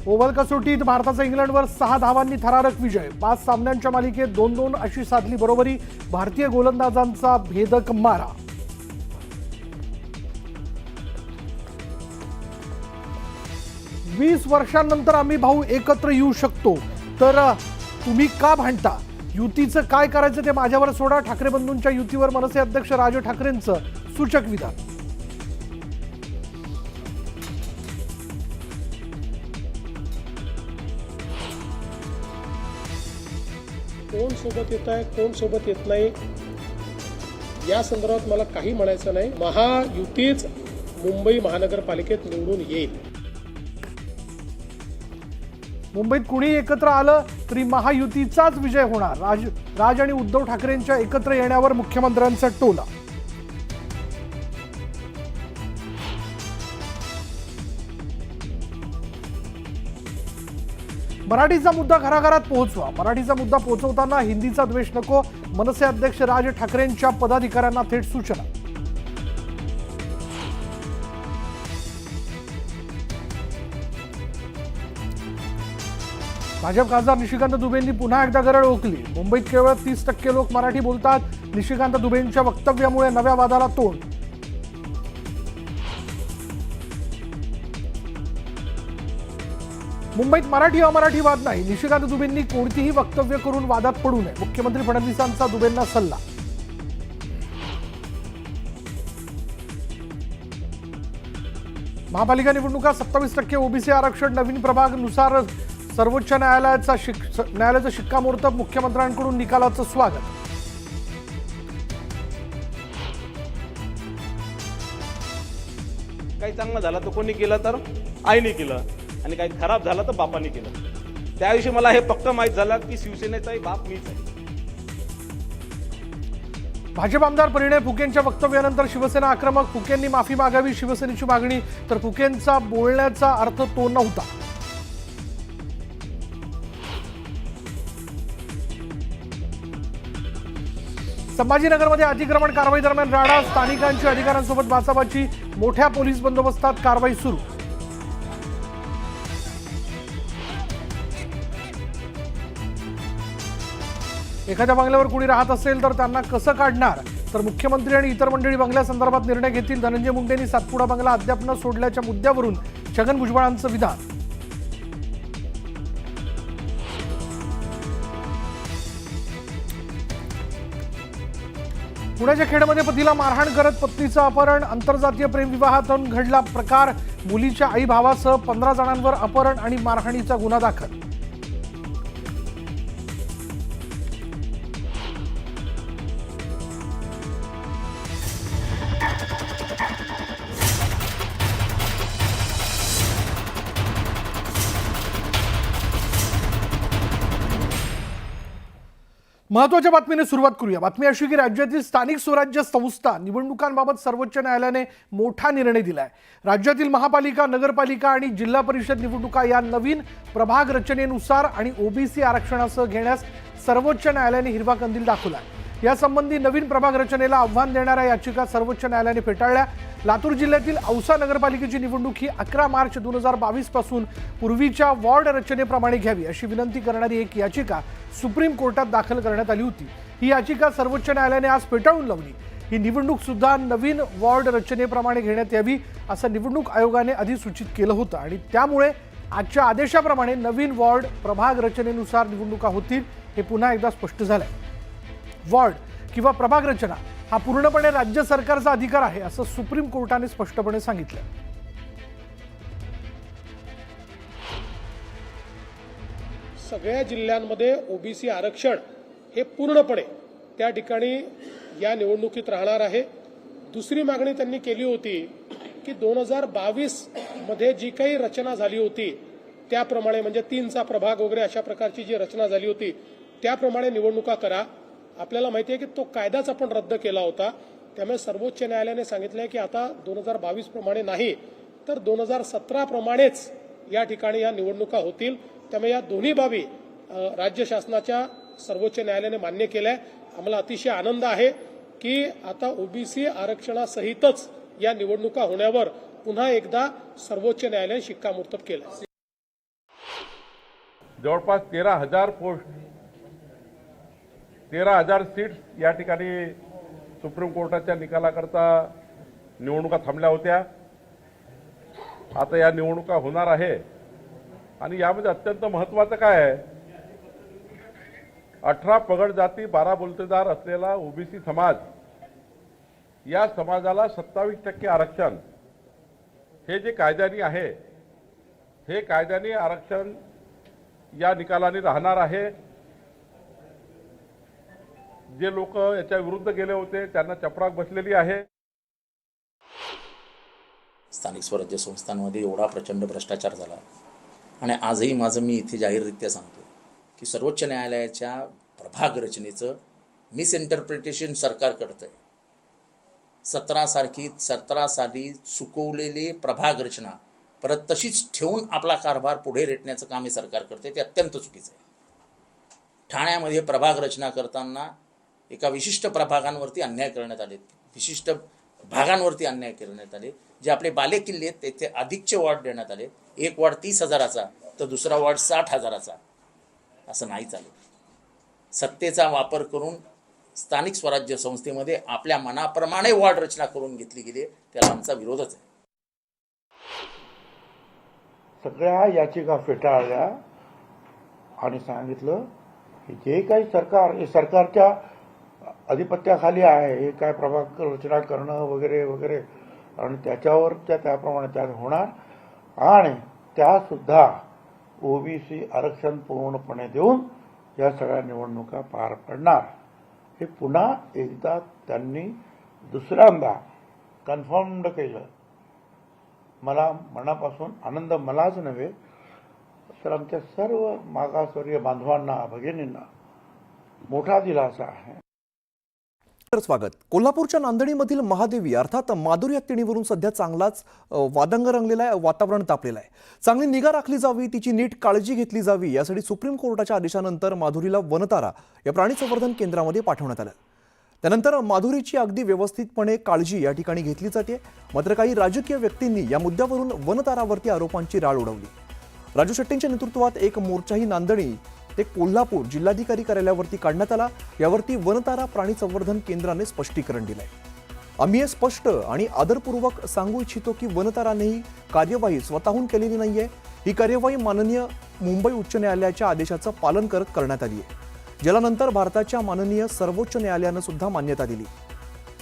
Oval कसोटीत भारताचा इंग्लंडवर 6 धावांनी थरारक विजय। 5 सामन्यांच्या मालिकेत 2-2 अशी साधली बरोबरी। भारतीय गोलंदाजांचा भेदक मारा। वीस वर्षांनंतर आम्ही भाऊ एकत्र येऊ शकतो, तर तुम्ही का भांडता? युतीचं काय करायचं ते माझ्यावर सोडा। ठाकरे बंधूंच्या युतीवर मनसे अध्यक्ष राज ठाकरेंचं सूचक विधान। कोण सोबत येत आहे, कोण सोबत येत नाही, या संदर्भात मला काही म्हणायचं नाही। महायुतीच मुंबई महानगरपालिकेत निवडून येईल। मुंबईत कुणी एकत्र आलं तरी महायुतीचाच विजय होणार। राज आणि उद्धव ठाकरेंच्या एकत्र येण्यावर मुख्यमंत्र्यांचा टोला। मराठीचा मुद्दा घराघरात पोहोचवा। मराठीचा मुद्दा पोहोचवताना हिंदीचा द्वेष नको। मनसे अध्यक्ष राज ठाकरेंच्या पदाधिकाऱ्यांना थेट सूचना। भाजप खासदार निशिकांत दुबेंनी पुन्हा एकदा गरळ ओकली। मुंबईत केवळ 30% लोक मराठी बोलतात। निशिकांत दुबेंच्या वक्तव्यामुळे नव्या वादाला तोंड। मुंबईत मराठी अमराठी वाद नाही। निशिकांत दुबेंनी कोणतीही वक्तव्य करून वादात पडू नये। मुख्यमंत्री फडणवीसांचा दुबेंना सल्ला। महापालिका निवडणुका 27% ओबीसी आरक्षण नवीन प्रभागानुसार सर्वोच्च न्यायालयाचं शिक्कामोर्तब। मुख्यमंत्र्यांकडून निकालाचं स्वागत। काही चांगलं झालं तर कोणी केलं तर आईने केलं, आणि काही खराब झालं तर बापाने केलं। त्याविषयी मला हे फक्त माहीत झालं की शिवसेनेचाही बाप मीच आहे। भाजप आमदार परिणय फुकेंच्या वक्तव्यानंतर शिवसेना आक्रमक। फुकेंनी माफी मागावी शिवसेनेची मागणी, तर फुकेंचा बोलण्याचा अर्थ तो नव्हता। संभाजीनगरमध्ये अतिक्रमण कारवाई दरम्यान राडा। स्थानिकांची अधिकाऱ्यांसोबत बाचाबाची। मोठ्या पोलीस बंदोबस्तात कारवाई सुरू। एखाद्या बंगल्यावर कुणी राहत असेल तर त्यांना कसं काढणार, तर मुख्यमंत्री आणि इतर मंडळी बंगल्यासंदर्भात निर्णय घेतील। धनंजय मुंडेंनी सातपुडा बंगला अद्याप न सोडल्याच्या मुद्द्यावरून छगन भुजबळांचं विधान। पुण्याच्या खेडमध्ये पतीला मारहाण करत पत्नीचं अपहरण। आंतरजातीय प्रेमविवाहातून घडला प्रकार। मुलीच्या आई भावासह 15 जणांवर अपहरण आणि मारहाणीचा गुन्हा दाखल। महत्त्वाच्या बातमीने सुरुवात करूया। बातमी अशी की राज्यातील स्थानिक स्वराज्य संस्था निवडणुकांबाबत सर्वोच्च न्यायालयाने मोठा निर्णय दिलाय। राज्यातील महापालिका, नगरपालिका आणि जिल्हा परिषद निवडणुका या नवीन प्रभाग रचनेनुसार आणि ओबीसी आरक्षणासह घेण्यास सर्वोच्च न्यायालयाने हिरवा कंदील दाखवलाय। यासंबंधी नवीन प्रभाग रचनेला आव्हान देणाऱ्या याचिका सर्वोच्च न्यायालयाने फेटाळल्या। लातूर जिल्ह्यातील औसा नगरपालिकेची निवडणूक ही 11 मार्च 2022 पासून पूर्वीच्या वॉर्ड रचनेप्रमाणे घ्यावी अशी विनंती करणारी एक याचिका सुप्रीम कोर्टात दाखल करण्यात आली होती। ही याचिका सर्वोच्च न्यायालयाने आज फेटाळून लावली। ही निवडणूक सुद्धा नवीन वॉर्ड रचनेप्रमाणे घेण्यात यावी असं निवडणूक आयोगाने अधिसूचित केलं होतं, आणि त्यामुळे आजच्या आदेशाप्रमाणे नवीन वॉर्ड प्रभाग रचनेनुसार निवडणुका होतील हे पुन्हा एकदा स्पष्ट झालंय। वॉर्ड किंवा प्रभाग रचना हा पूर्णपणे राज्य सरकारचा अधिकार आहे असं सुप्रीम कोर्टाने स्पष्टपणे सांगितलं। सगळ्या जिल्ह्यांमध्ये ओबीसी आरक्षण हे पूर्णपणे त्या ठिकाणी या निवडणुकीत राहणार आहे। दुसरी मागणी त्यांनी केली होती की 2022 मध्ये जी काही रचना झाली होती त्याप्रमाणे, म्हणजे 3चा प्रभाग वगैरे अशा प्रकारची जी रचना झाली होती त्याप्रमाणे निवडणुका करा। आपल्याला माहिती आहे की तो कायदाच आपण रद्द केला होता। त्यामुळे सर्वोच्च न्यायालयाने सांगितलंय की आता 2022 प्रमाणे नाही तर 2017 प्रमाणेच या ठिकाणी या निवडणुका होतील। त्यामुळे या दोन्ही बाबी राज्य शासनाच्या सर्वोच्च न्यायालयाने मान्य केल्या। आम्हाला अतिशय आनंद आहे की आता ओबीसी आरक्षणासहितच या निवडणुका होण्यावर पुन्हा एकदा सर्वोच्च न्यायालयाने शिक्कामोर्तब केलं। जवळपास 13,000 पोस्ट 13,000 सीट्स या ठिकाणी सुप्रीम कोर्टाच्या निकालाकरता निवडणुका थांबल्या होत्या. आता या निवडणुका होणार आहे आणि यामध्ये अत्यंत महत्त्वाचं काय आहे, 18 पगड जाती 12 बोलतेदार असलेला ओबीसी समाज, या समाजाला 27% आरक्षण हे जे कायद्याने आहे, हे कायद्याने आरक्षण या निकालाने राहणार आहे. जे लोक याच्या विरुद्ध गेले होते त्यांना चपराक बसलेली आहे. स्थानिक स्वराज्य संस्थांमध्ये एवढा प्रचंड भ्रष्टाचार झाला आणि आजही माझं मी इथे जाहीररित्या सांगतो की सर्वोच्च न्यायालयाच्या प्रभाग रचनेचं मिसइंटरप्रिटेशन सरकार करतंय. 17 साली चुकवलेली प्रभाग रचना परत तशीच ठेवून आपला कारभार पुढे रेटण्याचं काम हे सरकार करते. ते अत्यंत चुकीचं आहे. ठाण्यामध्ये प्रभाग रचना करताना एका विशिष्ट प्रभागांवरती अन्याय करण्यात आले, विशिष्ट भागांवरती अन्याय करण्यात आले. जे आपले बालेकिल्ले आहेत तेथे अधिकचे वॉर्ड देण्यात आले. एक वॉर्ड 30,000चा तर दुसरा वॉर्ड 60,000चा. असं नाही चालेल. सत्तेचा वापर करून स्थानिक स्वराज्य संस्थेमध्ये आपल्या मनाप्रमाणे वॉर्ड रचना करून घेतली गेली, त्याला आमचा विरोधच आहे. सगळ्या याचिका फेटाळल्या आणि सांगितलं की जे काही सरकार हे सरकारच्या अधिपत्याखाली आहे, हे काय प्रभाग रचना करणं वगैरे वगैरे, आणि त्याच्यावर त्याप्रमाणे त्या होणार आणि त्यासुद्धा ओबीसी आरक्षण पूर्णपणे देऊन या सगळ्या निवडणुका पार पडणार. हे पुन्हा एकदा त्यांनी दुसऱ्यांदा कन्फर्म्ड केलं. मला मनापासून आनंद, मलाच नव्हे तर आमच्या सर्व मागासवर्गीय बांधवांना, भगिनींना मोठा दिलासा आहे. स्वागत. कोल्हापूरच्या नांदणीमधील महादेवी अर्थात माधुरी हत्तीणीवरून सध्या चांगलाच वादंग रंगलेला आहे, वातावरण तापलेलं आहे. चांगली निगा राखली जावी, तिची नीट काळजी घेतली जावी यासाठी सुप्रीम कोर्टाच्या आदेशानंतर माधुरीला वनतारा या प्राणी संवर्धन केंद्रामध्ये पाठवण्यात आलं. त्यानंतर माधुरीची अगदी व्यवस्थितपणे काळजी या ठिकाणी घेतली जाते. मात्र काही राजकीय व्यक्तींनी या मुद्द्यावरून वनतारावरती आरोपांची राळ उडवली. राजू शेट्टींच्या नेतृत्वात एक मोर्चाही नांदणी ते कोल्हापूर जिल्हाधिकारी कार्यालयावरती काढण्यात आला. यावरती वनतारा प्राणी संवर्धन केंद्राने स्पष्टीकरण दिलंय. आम्ही हे स्पष्ट आणि आदरपूर्वक सांगू इच्छितो की वनताराने ही कार्यवाही स्वतःहून केलेली नाहीये. ही कार्यवाही माननीय मुंबई उच्च न्यायालयाच्या आदेशाचं पालन करत करण्यात आली आहे, ज्याला नंतर भारताच्या माननीय सर्वोच्च न्यायालयानं सुद्धा मान्यता दिली.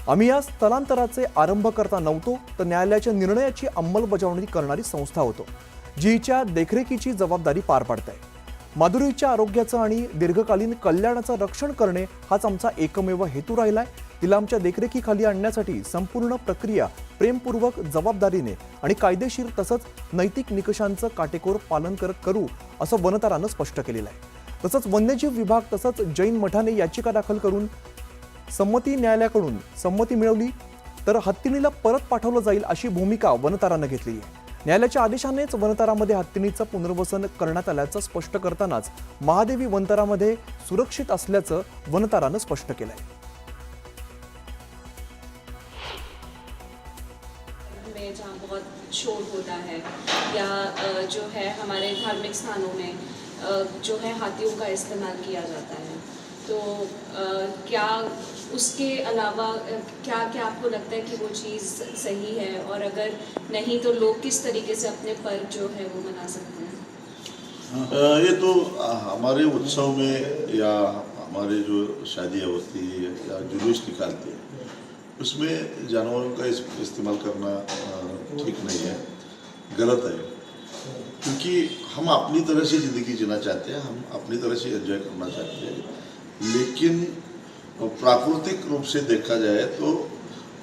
आम्ही या स्थलांतराचे आरंभ करता नव्हतो, तर न्यायालयाच्या निर्णयाची अंमलबजावणी करणारी संस्था होतो, जी हिच्या देखरेखीची जबाबदारी पार पाडत आहे. माधुरीच्या आरोग्याचं आणि दीर्घकालीन कल्याणाचं रक्षण करणे हाच आमचा एकमेव हेतू राहिलाय. तिला आमच्या देखरेखीखाली आणण्यासाठी संपूर्ण प्रक्रिया प्रेमपूर्वक, जबाबदारीने आणि कायदेशीर तसंच नैतिक निकषांचं काटेकोर पालन करत करू, असं वनतारानं स्पष्ट केलेलं आहे. तसंच वन्यजीव विभाग तसंच जैन मठाने याचिका दाखल करून संमती न्यायालयाकडून संमती मिळवली तर हत्तीणीला परत पाठवलं जाईल अशी भूमिका वनतारानं घेतली आहे. न्यायालयाच्या आदेशानेच वनतारामध्ये हत्तीणीचं पुनर्वसन करण्यात आल्याचं स्पष्ट करतानाच महादेवी वनतारामध्ये सुरक्षित असल्याचं वनतारानं स्पष्ट केलंय. में जहाँ बहुत शोर होता है या जो है हमारे धार्मिक स्थानों में जो है हाथियों का इस्तेमाल किया जाता है, तो क्या उसके अलावा क्या क्या आपको लगता है कि वो चीज़ सही है, और अगर नहीं तो लोग किस तरीके से अपने पर्व जो है वो मना सकते हैं? ये तो हमारे उत्सव में या हमारे जो शादियाँ होती है या जुलूस निकालते हैं, उसमें जानवरों का इस्तेमाल करना ठीक नहीं है, गलत है. क्योंकि हम अपनी तरह से ज़िंदगी जीना चाहते हैं, हम अपनी तरह से एंजॉय करना चाहते हैं, लेकिन प्राकृतिक रूप से देखा जाए तो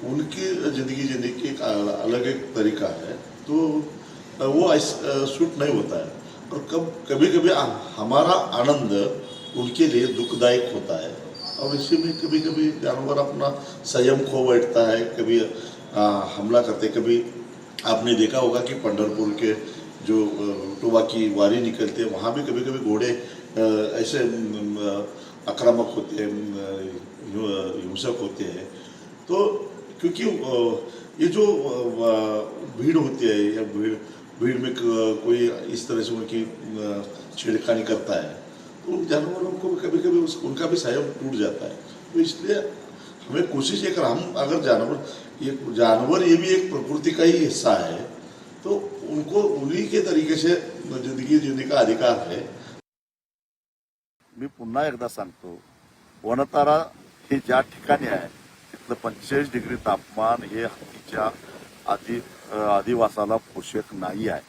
उनकी ज़िंदगी जीने की एक अलग एक तरीका है, तो वो सूट नहीं होता है. और कभी कभी हमारा आनंद उनके लिए दुखदायक होता है, और इसी में कभी कभी जानवर अपना संयम खो बैठता है, कभी हमला करते. कभी आपने देखा होगा कि पंढरपुर के जो विठोबा की वारी निकलते हैं, वहाँ भी कभी कभी घोड़े ऐसे आक्रामक होते हैं, हिंसक होते हैं. तो क्योंकि ये जो भीड़ होती है या भीड़ में कोई इस तरह से उनकी छेड़खानी करता है तो उन जानवरों को कभी कभी उनका भी सहयोग टूट जाता है। तो इसलिए हमें कोशिश ये कर, हम अगर जानवर ये भी एक प्रकृति का ही हिस्सा है तो उनको उन्हीं के तरीके से जिंदगी जीने का अधिकार है। मी पुन्हा एकदा सांगतो, वनतारा हे ज्या ठिकाणी आहे तिथलं 45 डिग्री तापमान हे हत्तीच्या अधिवासाला पोषक नाही आहे।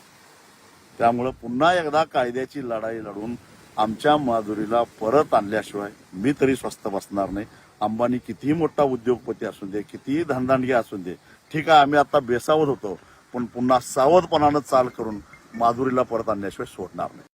त्यामुळे पुन्हा एकदा कायद्याची लढाई लढून आमच्या माधुरीला परत आणल्याशिवाय मी तरी स्वस्थ बसणार नाही। अंबानी कितीही मोठा उद्योगपती असू दे, कितीही धनदांडगी असू दे, ठीक आहे आम्ही आता बेसावत होतो, पण पुन्हा सावधपणानं चाल करून माधुरीला परत आणल्याशिवाय सोडणार नाही।